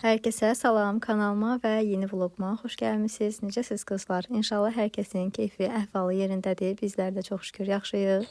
Herkese salam, kanalıma və yeni vloguma xoş gəlmisiniz. Necəsiz qızlar? İnşallah hər kəsin keyfi, əhvalı yerindədir. Bizlər də çox şükür yaxşıyıq.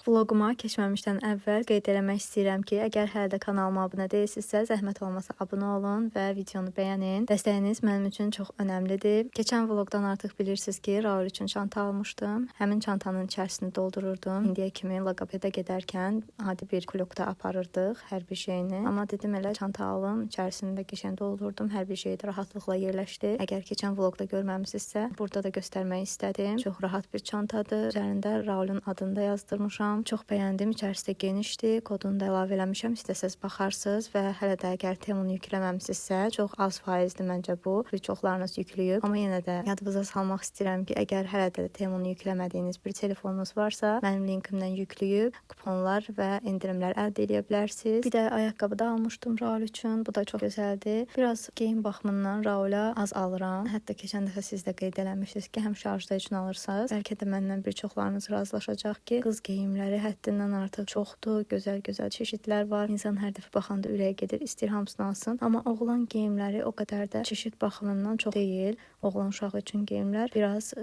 Vloguma keçməmişdən əvvəl qeyd eləmək istəyirəm ki, əgər hələ də kanalıma abunə deyilsinizsə, zəhmət olmasa abunə olun və videonu bəyənin. Dəstəyiniz mənim üçün çox önəmlidir. Keçən vlogdan artıq bilirsiniz ki, Raul üçün çanta almışdım. Həmin çantanın içərisini doldururdum. İndiyə kimi loqopedə gedərkən adi bir kulokda aparırdıq hər bir şeyini. Amma dedim elə çanta alım, içərisində qəşəng doldurdum. Hər bir şey də rahatlıqla yerləşdi. Əgər keçən vlogda görməmisinizsə, burada da göstərmək istədim. Çox rahat bir çantadır. Üzərində Raulun adını da yazdırmışam. Çox bəyəndim. İçərisi genişdir. Kodunu da əlavə eləmişəm. İstəsəz baxarsınız və hələ də əgər Temunu yükləməmisinizsə, çox az faizdir məncə bu. Çoxlarınız yükləyib. Amma yenə də yadınıza salmaq istəyirəm ki, əgər hələ də Temunu yükləmədiyiniz bir telefonunuz varsa, mənim linkimdən yükləyib kuponlar və endirimlər əldə edə bilərsiniz. Bir də ayaqqabı da almışdım Raul üçün. Bu da çox gözəldir. Biraz geyim baxımından Raula az alıram. Hətta keçən dəfə siz də qeyd eləmişsiniz ki, həm şarjda üçün alırsanız, bəlkə də məndən bir çoxlarınız razılaşacaq ki, qız geyimləri həddindən artıq çoxdur, gözəl çeşidlər var. İnsan hər dəfə baxanda ürəyə gedir, istəyir hamısını alsın. Amma oğlan geyimləri o qədər də çeşid baxımından çox deyil. Oğlan uşağı üçün geyimlər biraz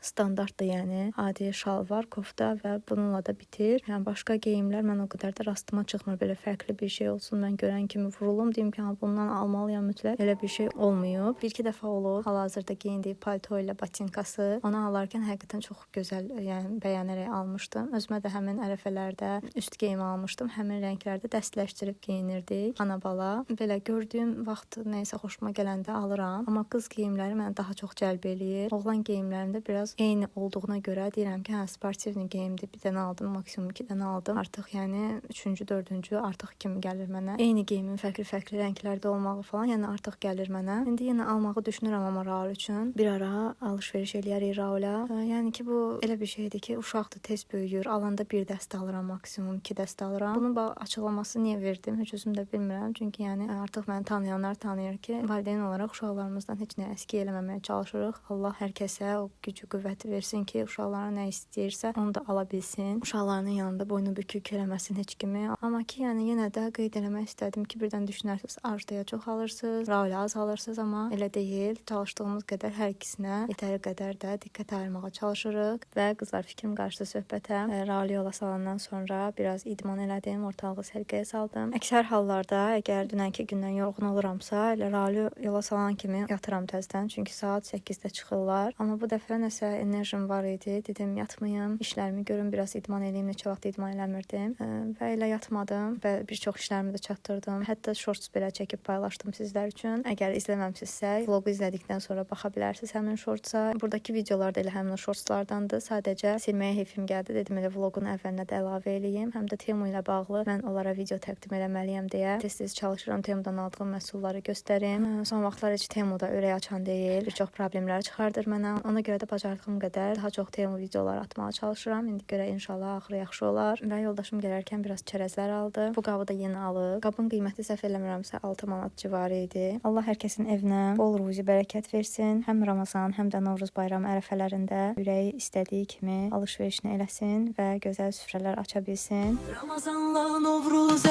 standartdır, yəni adi şalvar, kofta və bununla da bitir. Yəni başqa geyimlər mən o qədər də rastıma çıxmır, belə fərqli bir şey olsun. Mən görən kimi vurulum, deyim ki, bundan almalıyam mütləq. Elə bir şey olmayıb. Bir-iki dəfə olub. Hal-hazırda geyindiyi palto ilə botinkası. Onu alarkən həqiqətən çox gözəl, yəni bəyənərək almışdım. Özümə də həmin ərəfələrdə üst geyimi almışdım. Həmin rənglərdə dəstləşdirib geyinirdik. Ana-bala. Belə gördüyüm vaxt nəysə xoşuma gələndə alıram. Amma qız geyimləri məni daha çox cəlb eləyir. Oğlan geyimlərində biraz eyni olduğuna görə deyirəm ki, hə, sportivni geyimdir. Bir dənə aldım, maksimum 2 dənə aldım. Artıq yəni 3-cü, 4-cü artıq kimi gəlir mənə. Eyni geyimin fərqli rənglərdə olmağı falan, yəni artıq gəlir mənə. İndi yenə almağı düşünürəm amma Raul üçün. Bir ara alış-veriş eləyərik Raula. Yəni ki, bu elə bir şeydir ki, uşaqdır, tez böyüyür. Alanda bir dəstə alıram, maksimum 2 dəstə alıram. Bunun açıqlaması niyə verdim, heç özüm də bilmirəm. Çünki yəni artıq məni tanıyanlar tanıyır ki, valideyn olaraq uşaqlarımızdan heç nə əski eləməməyə çalışırıq. Allah hər kəsə o gücü, qüvvəti versin ki, uşaqlara nə istəyirsə, onu da ala bilsin. Uşaqlarının yanında boynu bükük eləməsin heç kimi. Amma ki, yəni yenə də qeyd eləmək istədim ki, birdən düşünərsiniz, Arzuya çox alırsınız, Raulə az alırsınız, amma elə deyil. Çalışdığımız qədər hər ikisinə yetəri qədər də diqqət ayırmağa çalışırıq və qızlar fikrim qarşıda söhbətə Rauli yola salandan sonra biraz idman elədim, ortalığı sərqəyə saldım. Əksər hallarda əgər dünənki gündən yorğun oluramsa, elə Rauli yola salan kimi yatıram təzədən, çünki saat 8-də çıxırlar. Amma bu dəfə nəsə enerjim var idi, dedim yatmayım, işlərimi görüm, biraz idman eləyim, neçə vaxt idman eləmirdim və elə yatmadım və bir çox işlərimi də çatdırdım. Hətta shorts belə çəkib paylaşdım sizlər üçün. Əgər izləməmsinizsə, vlogu izlədikdən sonra baxa bilərsiniz həmin shortsa. Buradakı videolar da elə həmin o shortslardandır. Sadəcə silməyə heyfim gəldi, dedim elə vlogun əvvəlinə də əlavə eləyim. Həm də Temu ilə bağlı mən onlara video təqdim eləməliyəm deyə tez-tez çalışıram Temudan aldığım məhsulları göstərim. Son vaxtlar heç Temuda ürək açan deyil. Bir çox problemlər çıxardır mənə. Ona görə də bacardığım qədər daha çox Temu videoları atmağa çalışıram. İndi görə inşallah axırı yaxşı olar. Və yoldaşım gələrkən biraz çərəzlər aldı. Bu qabı da yeni alıb. Qabın qiyməti səhv eləmirəmsə 6 manat civarı idi. Allah hər kəsin evinə bol ruzi bərəkət versin. Həm Ramazan, həm də Novruz bayramı ərəfələrində ürəyi istədiyi kimi alış-verişini eləsin və gözəl süfrələr aça bilsin. Ramazanla Novruz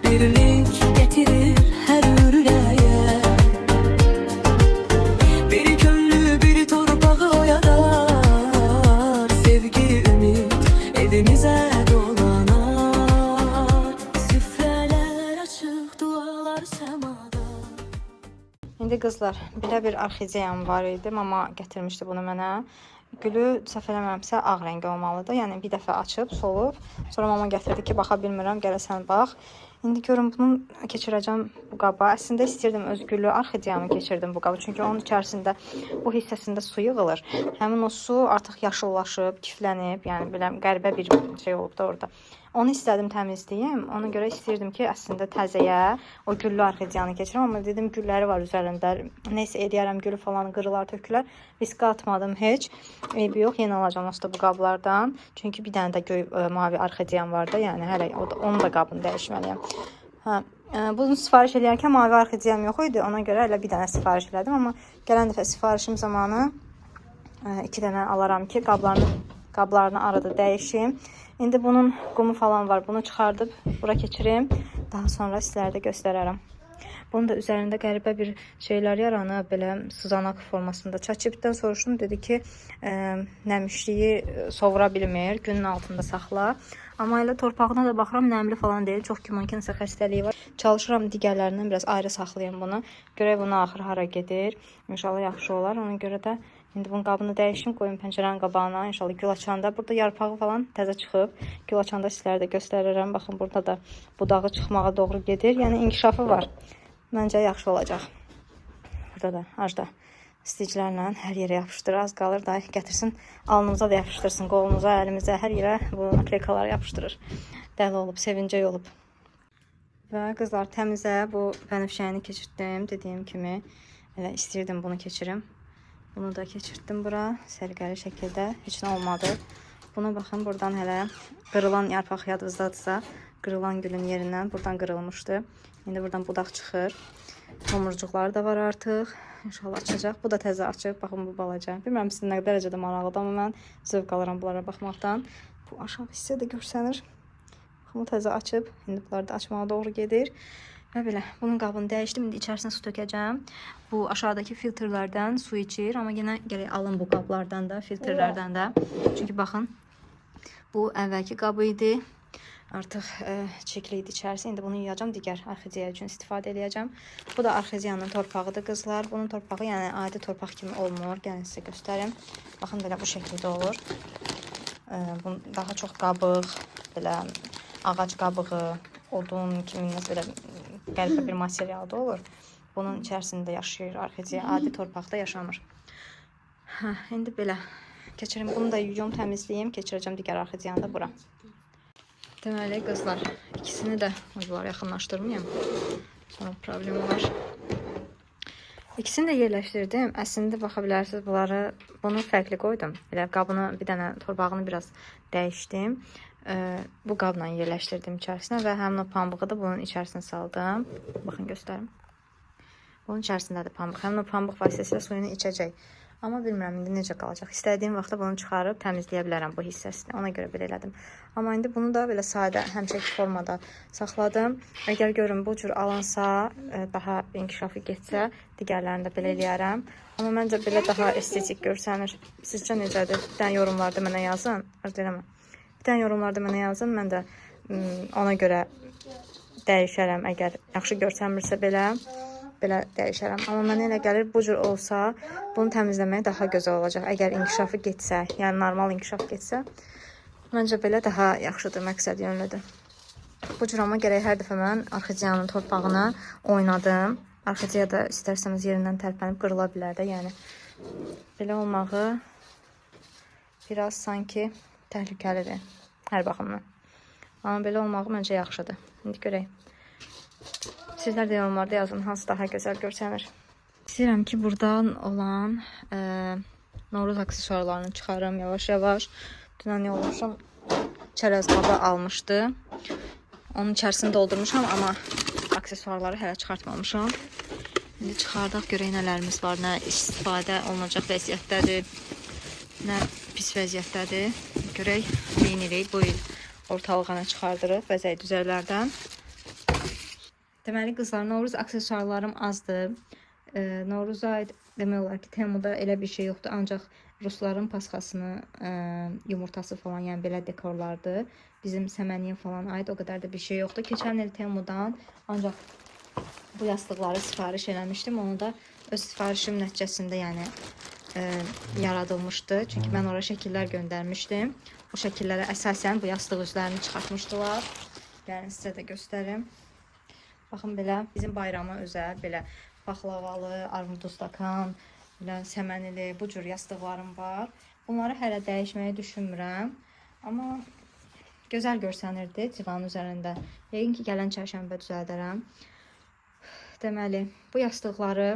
birlik getirir hər ürəyə. Bir könlü bir torpağı oyadar, sevgi ümid evimizə dolanar. Süfrələr açıq, dualar səmada. İndi qızlar, belə bir orxideyam var idi, mama gətirmişdi bunu mənə. Gülü səhv eləmirəmsə ağ rəngi olmalıdır. Yəni bir dəfə açıb, solub. Sonra mama gətirdi ki, baxa bilmirəm, gələsən bax. İndi görün bunu keçirəcəm bu qaba. Əslində istəyirdim öz güllü orxideyamı keçirdim bu qaba. Çünki onun içərisində bu hissəsində su yığılır. Həmin o su artıq yaşıllaşıb, kiflənib. Yəni belə qəribə bir şey olub da orada. Onu istədim təmizləyim. Ona görə istəyirdim ki, əslində təzəyə o güllü orxideyanı keçirəm. Amma dedim gülləri var üzərində. Neysə eləyərəm, gülü falan qırılar, tökülər. Riskə atmadım heç. Eybi yox, yeni alacağım aslında bu qablardan. Çünki bir dənə də göy mavi orxideyam var da, yəni hələ onun da qabını dəyişməliyəm. Hə, bunu sifariş eləyərkən mavi orxideyam yox idi. Ona görə elə bir dənə sifariş elədim. Amma gələn dəfə sifarişim zamanı 2 dənə alaram ki, qablarını qablarını arada dəyişim. İndi bunun qumu falan var. Bunu çıxardıb bura keçirim. Daha sonra sizlərə də göstərərəm. Bunun da üzərində qəribə bir şeylər yaranıb, belə sızanaq formasında. ChatGPT-dən soruşdum, dedi ki, nəmişliyi sovura bilmir, günün altında saxla. Amma elə torpağına da baxıram, nəmli falan deyil, çox güman ki, nəsə xəstəliyi var. Çalışıram digərlərindən biraz ayrı saxlayayım bunu. Görək bunu axır hara gedir. İnşallah yaxşı olar. Ona görə də indi bunun qabını dəyişim, qoyum pəncərənin qabağına. İnşallah gül açanda. Burada yarpağı falan təzə çıxıb. Gül açanda sizlərə də göstərirəm. Baxın, burada da budağı çıxmağa doğru gedir. Yəni inkişafı var. Məncə yaxşı olacaq. Burada da acda isticlərlə hər yerə yapışdır. Az qalır da gətirsin, alnımıza da yapışdırsın, qolunuza, əlimizə, hər yerə bu nakleykaları yapışdırır. Dəli olub, sevincək olub. Və qızlar, təmizə bu bənövşəyini keçirtdim. Dediyim kimi elə istəyirdim bunu keçirim. Bunu da keçirtdim bura sərgəli şəkildə. Heç nə olmadı. Buna baxın, buradan hələ qırılan yarpaq yadınızdadırsa, qırılan gülün yerindən buradan qırılmışdı. İndi buradan budaq çıxır. Tomurcuqları da var artıq. İnşallah açacaq. Bu da təzə açıb. Baxın, bu balaca. Bilmirəm sizin nə dərəcədə maraqlıdır, amma mən zövq alıram bunlara baxmaqdan. Bu aşağı hissə də görsənir. Baxın, bu təzə açıb. İndi bunlar da açmağa doğru gedir. Və belə, bunun qabını dəyişdim. İndi içərisinə su tökəcəm. Bu aşağıdakı filtrlərdən su içir. Amma yenə gərək alın bu qablardan da, filtrlərdən də. Çünki baxın, bu əvvəlki qabı idi. Artıq çirkli idi içərisi. İndi bunu yuyacam, digər arxiziya üçün istifadə edəcəm. Bu da arxiziyanın torpağıdır qızlar. Bunun torpağı yəni adi torpaq kimi olmur. Gəlin sizə göstərim. Baxın, belə bu şəkildə olur. Daha çox qabıq, belə ağac qabığı, odun kimi belə qəribə bir materialda olur. Bunun içərisində yaşayır arxiziya. Adi torpaqda yaşamır. İndi belə keçirim. Bunu da yuyum, təmizləyim. Keçirəcəm digər arxiziyanı da bura. Deməli qızlar, ikisini də yaxınlaşdırmayayım. Sonra problem var. İkisini də yerləşdirdim. Əslində baxa bilərsiniz, bunu fərqli qoydum. Elə qabını, bir dənə torbağını biraz dəyişdim. Bu qabla yerləşdirdim içərisinə və həmin o pambığı da bunun içərisinə saldım. Baxın, göstərim. Bunun içərisindədir pambıq. Həmin o pambıq vasitəsilə suyunu içəcək. Amma bilmirəm indi necə qalacaq. İstədiyim vaxtda bunu çıxarıb təmizləyə bilərəm bu hissəsini. Ona görə belə elədim. Amma indi bunu da belə sadə, həmçək formada saxladım. Əgər görün bu cür alınsa, daha inkişafı getsə, digərlərini də belə eləyərəm. Amma məncə belə daha estetik görsənir. Sizcə necədir? Bir dənə yorumlarda mənə yazın. Arzu eləmə. Bir dənə yorumlarda mənə yazın. Mən də ona görə dəyişərəm. Əgər yaxşı görsənmirsə belə dəyişərəm. Amma mənə elə gəlir, bu cür olsa, bunu təmizləmək daha gözəl olacaq. Əgər inkişafı getsə, yəni normal inkişaf getsə, məncə belə daha yaxşıdır, məqsəd yönlüdür. Bu cür amma gərək hər dəfə mən arxiziyanın torpağını oynadım. Arxiziya da istərsəniz yerindən tərpənib qırıla bilər də, yəni belə olmağı biraz sanki təhlükəlidir hər baxımdan. Amma belə olmağı məncə yaxşıdır. İndi görək. Sizlər də yorumlarda yazın, hansı daha gözəl görsənir. İstəyirəm ki, buradan olan Novruz aksesuarlarını çıxarım yavaş-yavaş. Dünən yolmuşum, çərəz qabı almışdı. Onun içərisini doldurmuşam, amma aksesuarları hələ çıxartmamışam. İndi çıxardaq, görək nələrimiz var, nə istifadə olunacaq vəziyyətdədir, nə pis vəziyyətdədir. Görək, neyinirik, bu il ortalığa nə çıxardırıq bəzək düzərlərdən. Deməli qızlar, Novruz aksesuarlarım azdır. Novruza aid demək olar ki, Temuda elə bir şey yoxdur. Ancaq Rusların pasxasını, yumurtası falan, yəni belə dekorlardır. Bizim Səməniyə falan aid o qədər də bir şey yoxdur. Keçən il Temudan ancaq bu yastıqları sifariş eləmişdim. Onu da öz sifarişim nəticəsində yəni yaradılmışdı. Çünki mən ora şəkillər göndərmişdim. O şəkillərə əsasən bu yastıq üzlərini çıxartmışdılar. Yəni sizə də göstərim. Baxın, belə bizim bayrama özəl, belə paxlavalı, armudlu stakan, belə səmənili, bu cür yastıqlarım var. Bunları hələ dəyişməyi düşünmürəm. Amma gözəl görsənirdi divanın üzərində. Yəqin ki, gələn çərşənbə düzəldərəm. Deməli, bu yastıqları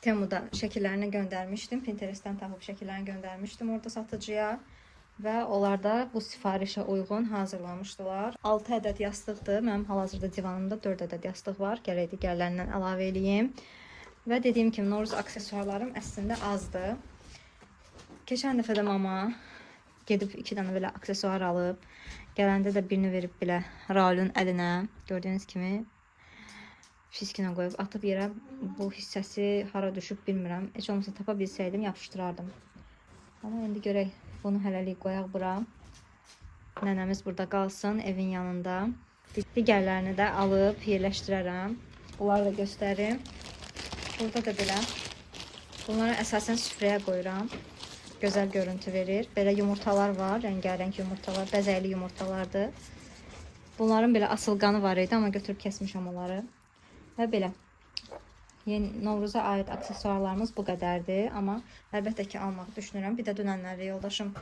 Temuda şəkillərini göndərmişdim. Pinterestdən tapıb şəkillərini göndərmişdim orada satıcıya. Və onlar da bu sifarişə uyğun hazırlamışdılar. 6 ədəd yastıqdır. Mənim hal-hazırda divanımda 4 ədəd yastıq var. Gərək digərlərindən əlavə eləyim. Və dediyim kimi, Novruz aksesuarlarım əslində azdır. Keçən dəfə də mama gedib 2 dənə belə aksesuar alıb. Gələndə də birini verib belə Raulun əlinə. Gördüyünüz kimi fiskinə qoyub atıb yerə. Bu hissəsi hara düşüb bilmirəm. Heç olmasa tapa bilsəydim yapışdırardım. Amma indi görək, bunu hələlik qoyaq bura. Nənəmiz burada qalsın evin yanında. Digərlərini də alıb yerləşdirərəm. Bunları da göstərim. Burada da belə. Bunları əsasən süfrəyə qoyuram. Gözəl görüntü verir. Belə yumurtalar var, rəngarəng yumurtalar, bəzəkli yumurtalardır. Bunların belə asılqanı var idi, amma götürüb kəsmişəm onları. Və belə. Yeni Novruza aid aksesuarlarımız bu qədərdir, amma əlbəttə ki almaq düşünürəm. Bir də dünənlərdə yoldaşım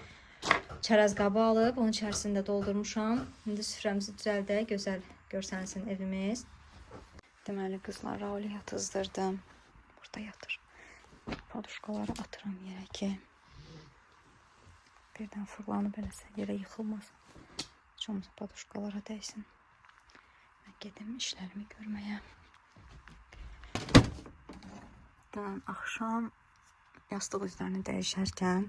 çərəz qabı alıb, onun içərisində doldurmuşam. İndi süfrəmizi düzəldək, gözəl görsənsin evimiz. Deməli qızlar, Rauli yatızdırdım. Burada yatır. Poduşkaları atıram yerə ki birdən fırlanıb eləsə yerə yıxılmasın. Heç olmasa poduşkalara dəysin. Mən gedim işlərimi görməyə. Dünən axşam yastıq üzlərini dəyişərkən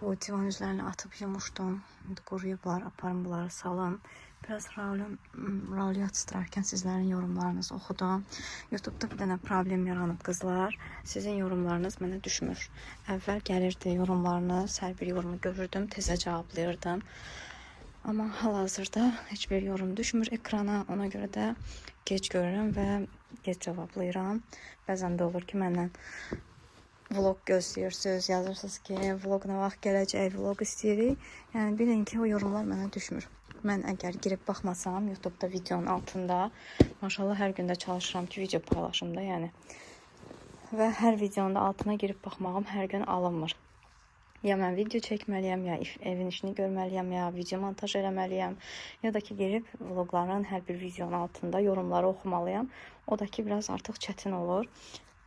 bu divan üzlərini atıb yumuşdum. İndi quruyublar, aparım bunları salın. Biraz Rauli yatışdırarkən sizlərin yorumlarınızı oxudum. YouTube'da bir dənə problem yaranıb qızlar. Sizin yorumlarınız mənə düşmür. Əvvəl gəlirdi yorumlarınız, hər bir yorumu görürdüm, tezə cavablayırdım. Amma hal-hazırda heç bir yorum düşmür ekrana. Ona görə də gec görürəm və gec cavablayıram. Bəzən də olur ki, məndən vlog gözləyirsiniz, yazırsınız ki, vlog nə vaxt gələcək, vlog istəyirik. Yəni bilin ki, o yorumlar mənə düşmür. Mən əgər girib baxmasam YouTube'da videonun altında, maşallah hər gündə çalışıram ki, video paylaşım da, yəni. Və hər videonun da altına girib baxmağım hər gün alınmır. Ya mən video çəkməliyəm, ya evin işini görməliyəm, ya video montaj eləməliyəm, ya da ki girib vlogların hər bir videonun altında yorumları oxumalıyam. O da ki biraz artıq çətin olur.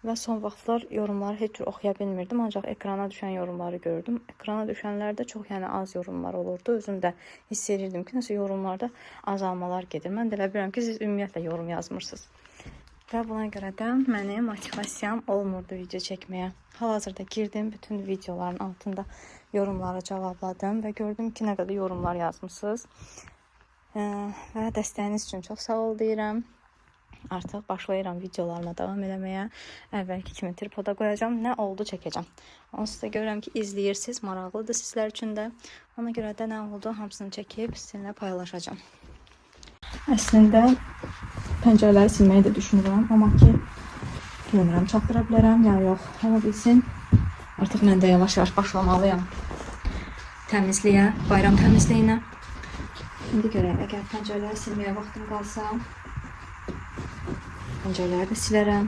Və son vaxtlar yorumları heç cür oxuya bilmirdim, ancaq ekrana düşən yorumları gördüm. Ekrana düşənlərdə çox az yorumlar olurdu. Özüm də hiss edirdim ki, nəsə yorumlarda azalmalar gedir. Mən də elə bilirəm ki, siz ümumiyyətlə yorum yazmırsınız. Və buna görə də mənim motivasiyam olmurdu video çəkməyə. Hal-hazırda girdim, bütün videoların altında yorumları cavabladım və gördüm ki, nə qədər yorumlar yazmışsınız. Və dəstəyiniz üçün çox sağ ol deyirəm. Artıq başlayıram videolarıma davam eləməyə. Əvvəlki kimi tripoda qoyacağım. Nə oldu çəkəcəm. Onsuz da görürəm ki, izləyirsiniz. Maraqlıdır sizlər üçün də. Ona görə də nə oldu hamısını çəkib sizinlə paylaşacağım. Əslində pəncərələri silməyi də düşünürəm. Amma ki, bilmirəm, çatdıra bilərəm ya yox. Ola bilsin. Artıq mən də yavaş-yavaş başlamalıyam təmizliyə, bayram təmizliyinə. İndi görək, əgər pəncərələri silməyə vaxtım qalsa, pəncərələri də silərəm.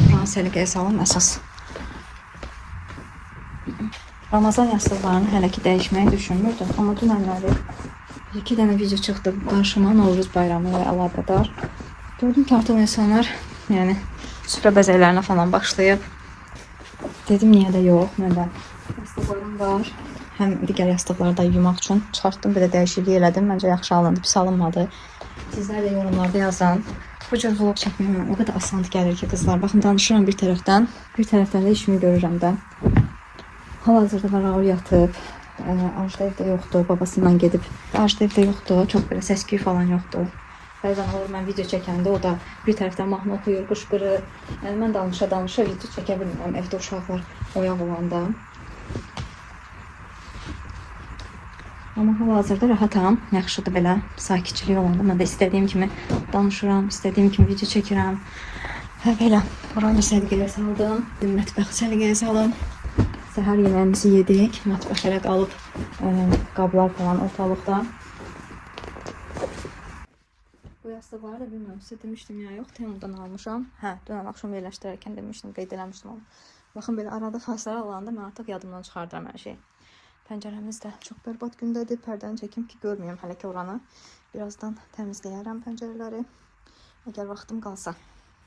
Buranı səliqəyə salım əsas. Ramazan yastıqlarını hələ ki dəyişməyi düşünmürdüm. Amma dünənləri 2 dənə video çıxdı qarşıma Novruz bayramı ilə əlaqədar. Gördüm ki, artıq insanlar yəni süfrə bəzəklərinə falan başlayıb. Dedim, niyə də yox, məndə yastıqlarım var. Həm digər yastıqları da yumaq üçün çıxartdım, bir də dəyişiklik elədim. Məncə yaxşı alındı, pis alınmadı. Sizlər də yorumlarda yazın. Bu cür vlog çəkməyəm o qədər asan gəlir ki, qızlar. Baxın, danışıram bir tərəfdən də işimi görürəm də. Hal-hazırda da Raul yatıb. Ajda evdə yoxdur, babasından gedib. Ajda evdə yoxdur, çox belə səs-küy falan yoxdur. Bəzən olur, mən video çəkəndə o da bir tərəfdən mahnı oxuyur, qışqırır. Yəni, mən danışa video çəkə bilmirəm evdə uşaqlar oyaq olanda. Amma hal-hazırda rahatam, yaxşıdır belə, sakitçilik olanda. Mən də istədiyim kimi danışıram, istədiyim kimi video çəkirəm. Və belə, buranı səliqəyə saldım, mətbəxi səliqəyə salım. Səhər yeməyimizi yedik, mətbəx elə qalıb, qablar falan ortalıqda. Bu yastıqları da bilmirəm, sizə demişdim ya yox, Temu'dan almışam. Hə, dünən axşam yerləşdirərkən demişdim, qeyd eləmişdim onu. Baxın, belə arada fasilə olanda mən artıq yadımdan çıxardıram hər şeyi. Pəncərəmiz də çox bərbad gündədir. Pərdəni çəkim ki, görməyəm hələ ki oranı. Birazdan təmizləyərəm pəncərələri. Əgər vaxtım qalsa.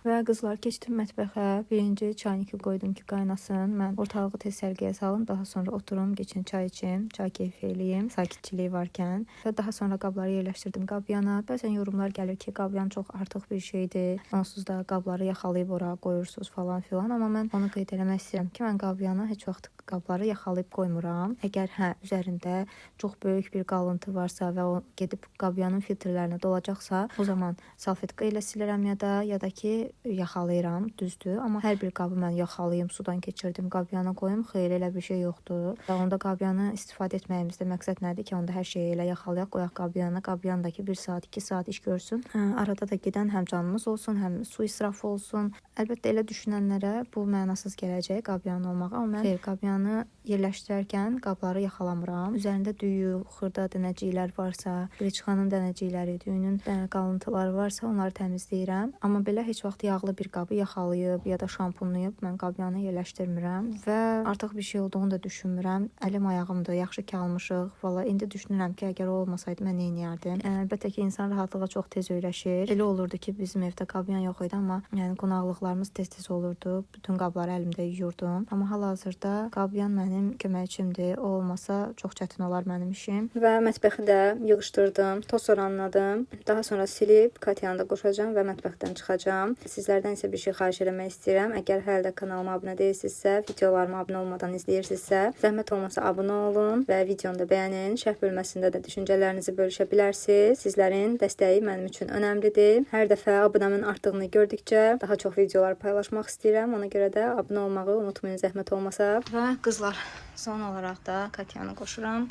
Və qızlar keçdim mətbəxə. Birinci çayniki qoydum ki, qaynasın. Mən ortalığı tez sərgiyə salım, daha sonra oturum, keçin çay içim, çay keyfi eləyim, sakitçilik varkən. Və daha sonra qabları yerləşdirdim qabyana. Bəzən yorumlar gəlir ki, qabyan çox artıq bir şeydir. Onsuz da qabları yaxalayıb ora qoyursunuz falan filan. Amma mən onu qeyd eləmək istəyirəm ki, mən qabyana heç vaxt qabları yaxalayıb qoymuram. Əgər üzərində çox böyük bir qalıntı varsa və o gedib qabyanın filtrlərinə dolacaqsa, o zaman salfetka ilə silirəm ya da ki yaxalayıram, düzdür. Amma hər bir qabı mən yaxalayım, sudan keçirdim, qabyana qoyum, xeyr, elə bir şey yoxdur. Və onda qabyanı istifadə etməyimizdə məqsəd nədir ki, onda hər şeyi elə yaxalayaq, qoyaq qabyana, qabyandakı 1 saat, 2 saat iş görsün. Arada da gedən həm canımız olsun, həm su israfı olsun. Əlbəttə elə düşünənlərə bu mənasız gələcək qabyanın olmağı, amma mən xeyr, qabyanı yerləşdirərkən qabları yaxalamıram. Üzərində düyü, xırda dənəciklər varsa, qiliçxanın dənəcikləri, düyünün qalıntıları varsa, onları təmizləyirəm. Amma belə heç vaxt yağlı bir qabı yaxalayıb ya da şampunlayıb mən qabyanı yerləşdirmirəm və artıq bir şey olduğunu da düşünmürəm. Əlim ayağımdır, yaxşı ki almışıq. Valla indi düşünürəm ki, əgər o olmasaydı mən nə edərdim? Əlbəttə ki, insan rahatlığa çox tez öyrəşir. Elə olurdu ki, bizim evdə qabyan yox idi, amma yəni qonaqlıqlarımız tez-tez olurdu. Bütün qabları əlimdə yuyurdum. Amma hal-hazırda qabyan mənim köməkçimdir. O olmasa çox çətin olar mənim işim. Və mətbəxi də yığışdırdım, toz oranladım. Daha sonra silib Katyanı da qoşacağam və mətbəxdən çıxacağam. Sizlərdən isə bir şey xahiş etmək istəyirəm. Əgər hələ də kanalıma abunə deyilsinizsə, videolarıma abunə olmadan izləyirsinizsə, zəhmət olmasa abunə olun və videonu da bəyənin. Şərh bölməsində də düşüncələrinizi bölüşə bilərsiniz. Sizlərin dəstəyi mənim üçün önəmlidir. Hər dəfə abunəmin artdığını gördükcə daha çox videolar paylaşmaq istəyirəm. Ona görə də abunə olmağı unutmayın, zəhmət olmasa. Və qızlar, son olaraq da Katyanı qoşuram.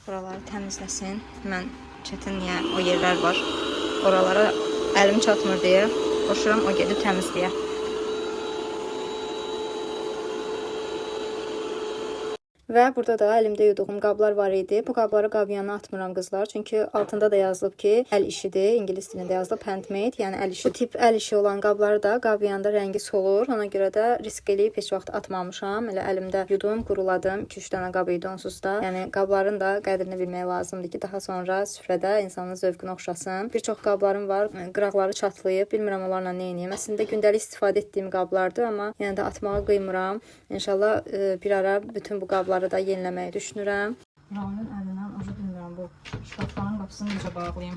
Buraları təmizləsin. Mən çətinliyə o yerlər var. Oralara əlim çatmır deyə qoşuram, o gedib təmizləyə. Və burada da əlimdə yuduğum qablar var idi. Bu qabları qabyana atmıram qızlar. Çünki altında da yazılıb ki, əl işidir. İngilis dilində yazılıb handmade, yəni əl işi. Bu tip əl işi olan qabları da qabyanda rəngi solur. Ona görə də risk eləyib heç vaxt atmamışam. Elə əlimdə yudum, quruladım. 2-3 dənə qab idi onsuz da. Yəni qabların da qədrini bilmək lazımdır ki, daha sonra süfrədə insanın zövqünə oxşasın. Bir çox qablarım var, qıraqları çatlayıb, bilmirəm onlarla nə edeyim. Əslində gündəlik istifadə etdiyim qablardır, amma yenə də atmağa qıymıram. İnşallah bir ara bütün bu qabları da yeniləməyi düşünürəm. Raulun əlindən ucu bilmirəm bu şkafların qapısını necə bağlayayım.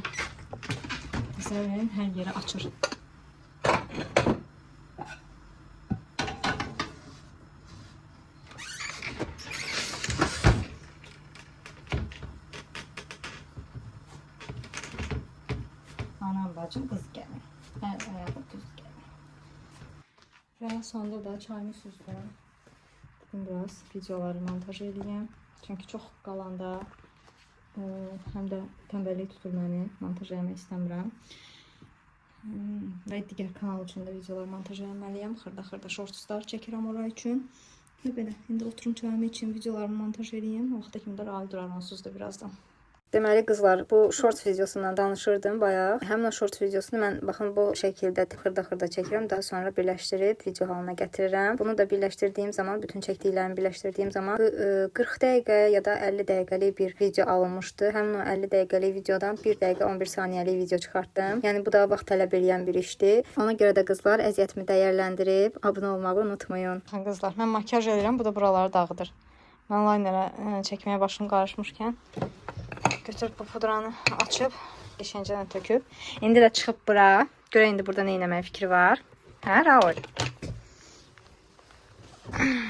Təsəvvür edin, hər yeri açır. Anam bacım qız gəlin. Əl ayağı düz gəlin. Və sonda da çayını süzdüm. Biraz videoları montaj edeyim. Çünki çox qalanda həm də tənbəllik tutur məni. Montaj eləmək istəmirəm. Və digər kanal üçün də videolar montaj eləməliyəm. Xırda shortslar çəkirəm oraya üçün. Və belə, indi oturum çayımı için videolarımı montaj edeyim. O vaxta kimi də Raul durar onsuz da birazdan. Deməli qızlar, bu shorts videosundan danışırdım bayaq. Həmin o shorts videosunu mən baxın bu şəkildə xırda çəkirəm, daha sonra birləşdirib video halına gətirirəm. Bunu da birləşdirdiyim zaman, bütün çəkdiklərimi birləşdirdiyim zaman 40 dəqiqə ya da 50 dəqiqəlik bir video alınmışdı. Həmin o 50 dəqiqəlik videodan 1 dəqiqə 11 saniyəlik video çıxartdım. Yəni bu da vaxt tələb edən bir işdir. Ona görə də qızlar əziyyətimi dəyərləndirib abunə olmağı unutmayın. Qızlar, mən makyaj edirəm, bu da buraları dağıdır. Mən linerə çəkməyə başım qarışmışkən götürüb bu pudranı açıb, qəşəngcə töküb. İndi də çıxıb bura. Görə indi burada nə etməyə fikri var. Hə, Raul?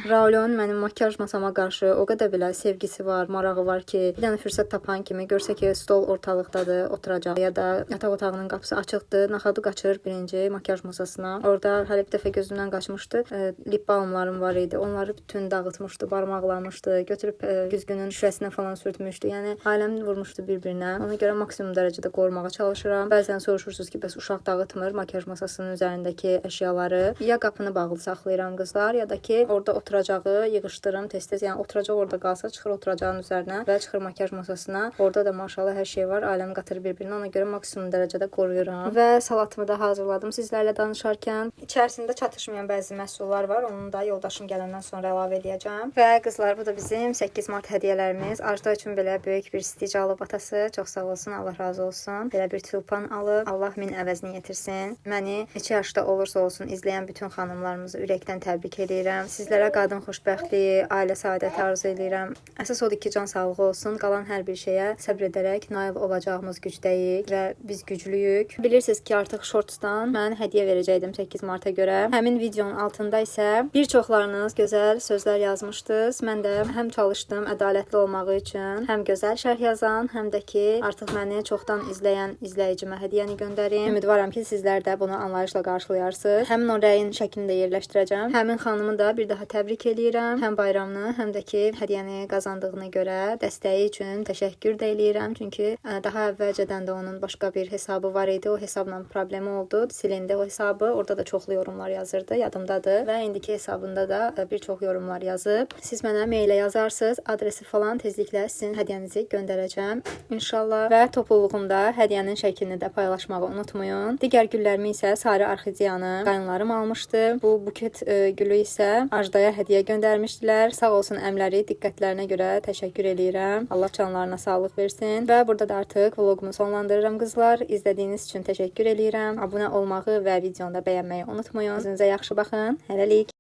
Raulun mənim makyaj masama qarşı o qədər belə sevgisi var, marağı var ki, bir dənə fürsət tapan kimi görsə ki, stol ortalıqdadır, oturacaq ya da yataq otağının qapısı açıqdır, naxadı qaçır birinci makyaj masasına. Orada hələ bir dəfə gözümdən qaçmışdı. Lip balmlarım var idi. Onları bütün dağıtmışdı, barmaqlamışdı, götürüb güzgünün şüşəsinə falan sürtmüşdü. Yəni aləmini vurmuşdu bir-birinə. Ona görə maksimum dərəcədə qorumağa çalışıram. Bəzən soruşursunuz ki, bəs uşaq dağıtmır makyaj masasının üzərindəki əşyaları. Ya qapını bağlı saxlayıram qızlar, ya da ki orada oturaraq oturacağı yığışdırım tez-tez. Yəni oturacaq orada qalsa, çıxır oturacağın üzərinə və çıxır makiyaj masasına. Orada da maşallah hər şey var. Ailəm qatır bir-birinə. Ona görə maksimum dərəcədə qoruyuram. Və salatımı da hazırladım sizlərlə danışarkən. İçərisində çatışmayan bəzi məhsullar var. Onu da yoldaşım gələndən sonra əlavə edəcəm. Və qızlar, bu da bizim 8 mart hədiyyələrimiz. Ajda üçün belə böyük bir stic alıb atası. Çox sağ olsun, Allah razı olsun. Belə bir tulpan alıb. Allah min əvəzini yetirsin. Məni neçə yaşda olursa olsun izləyən bütün xanımlarımızı ürəkdən təbrik edirəm. Sizlərə qadın xoşbəxtliyi, ailə səadəti arzu edirəm. Əsas odur ki, can sağlığı olsun. Qalan hər bir şeyə səbr edərək nail olacağımız gücdəyik və biz güclüyük. Bilirsiniz ki, artıq Shortsdan mən hədiyyə verəcəydim 8 marta görə. Həmin videonun altında isə bir çoxlarınız gözəl sözlər yazmışdınız. Mən də həm çalışdım ədalətli olmağı üçün, həm gözəl şərh yazan, həm də ki, artıq məni çoxdan izləyən izləyicimə hədiyyəni göndərim. Ümidvaram ki, sizlər də bunu anlayışla qarşılayarsınız. Həmin o rəyin şəklini də yerləşdirəcəm. Həmin xanımı da bir daha təbrik edirəm. Həm bayramını, həm də ki, hədiyyəni qazandığına görə dəstəyi üçün təşəkkür də eləyirəm. Çünki daha əvvəlcədən də onun başqa bir hesabı var idi. O hesabla problemi oldu. Silindi o hesabı. Orada da çoxlu yorumlar yazırdı. Yadımdadır. Və indiki hesabında da bir çox yorumlar yazıb. Siz mənə meylə yazarsınız. Adresi falan tezliklə sizin hədiyyənizi göndərəcəm. İnşallah. Və topluluğumda hədiyyənin şəklini də paylaşmağı unutmayın. Digər güllərimi isə sarı orxideyanı qayınlarım almışdı. Bu buket gülü isə Ajdaya hədiyyə göndərmişdilər. Sağ olsun əmləri, diqqətlərinə görə təşəkkür eləyirəm. Allah canlarına sağlıq versin. Və burada da artıq vlogumu sonlandırıram qızlar. İzlədiyiniz üçün təşəkkür eləyirəm. Abunə olmağı və videonu da bəyənməyi unutmayın. Özünüzə yaxşı baxın. Hələlik.